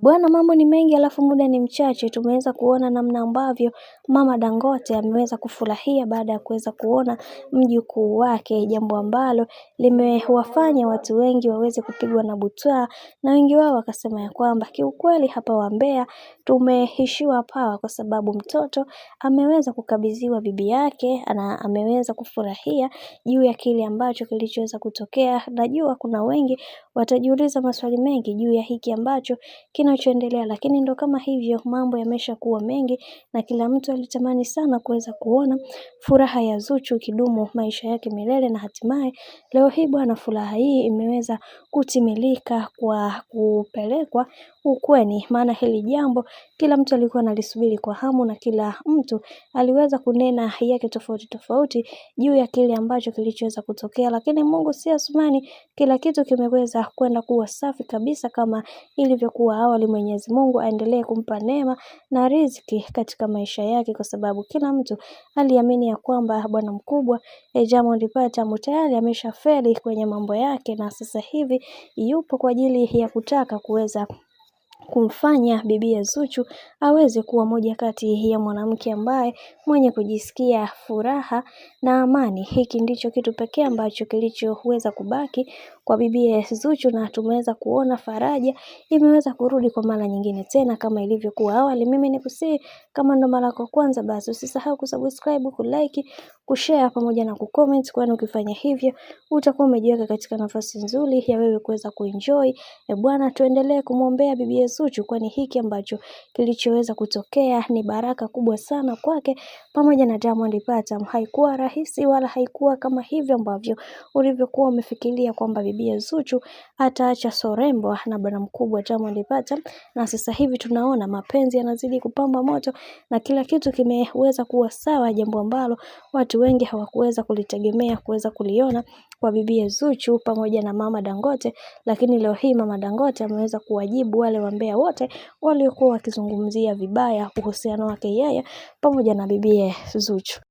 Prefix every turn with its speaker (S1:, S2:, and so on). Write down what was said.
S1: Bwana, mambo ni mengi alafu muda ni mchache. Tumeweza kuona namna ambavyo mama Dangote ameweza kufurahia baada ya kuweza kuona mjukuu wake, jambo ambalo limewafanya watu wengi waweze kupigwa na butwaa, na wengi wao wakasema ya kwamba kiukweli hapa Wambea tumeishiwa pawa, kwa sababu mtoto ameweza kukabidhiwa bibi yake na ameweza kufurahia juu ya kile ambacho kilichoweza kutokea. Najua kuna wengi watajiuliza maswali mengi juu ya hiki ambacho kinachoendelea, lakini ndo kama hivyo, mambo yamesha kuwa mengi na kila mtu alitamani sana kuweza kuona furaha ya Zuchu kidumu maisha yake milele, na hatimaye leo hii bwana, furaha hii imeweza kutimilika kwa kupelekwa ukweni. Maana hili jambo kila mtu alikuwa analisubiri kwa hamu, na kila mtu aliweza kunena yake tofauti tofauti juu ya kile ambacho kilichoweza kutokea, lakini Mungu si Asumani, kila kitu kimeweza kwenda kuwa safi kabisa kama ilivyokuwa awali. Mwenyezi Mungu aendelee kumpa neema na riziki katika maisha yake, kwa sababu kila mtu aliamini ya kwamba bwana mkubwa Diamond Platnumz tayari ameshafeli kwenye mambo yake, na sasa hivi yupo kwa ajili ya kutaka kuweza kumfanya bibi Zuchu aweze kuwa moja kati ya mwanamke ambaye mwenye kujisikia furaha na amani. Hiki ndicho kitu pekee ambacho kilichoweza kubaki kwa bibi Zuchu, na tumeweza kuona faraja imeweza kurudi kwa mara nyingine tena kama ilivyokuwa awali. Mimi nikusii, kama ndo mara kwa kwanza, basi usisahau kusubscribe, kulike, kushare pamoja na kucomment, kwani ukifanya hivyo utakuwa umejiweka katika nafasi nzuri ya wewe kuweza kuenjoy. Bwana, tuendelee kumwombea bibi Zuchu, kwani hiki ambacho kilichoweza kutokea ni baraka kubwa sana kwake pamoja na Diamond Platnumz. Haikuwa rahisi wala haikuwa kama hivyo ambavyo ulivyokuwa umefikiria kwamba bibi Zuchu ataacha sorembo na bwana mkubwa Diamond Platnumz, na sasa hivi tunaona mapenzi yanazidi kupamba moto na kila kitu kimeweza kuwa sawa, jambo ambalo watu wengi hawakuweza kulitegemea kuweza kuliona kwa bibi Zuchu pamoja na mama Dangote. Lakini leo hii mama Dangote ameweza kuwajibu wale wambea wote waliokuwa wakizungumzia vibaya uhusiano wake yeye pamoja na bibi Zuchu.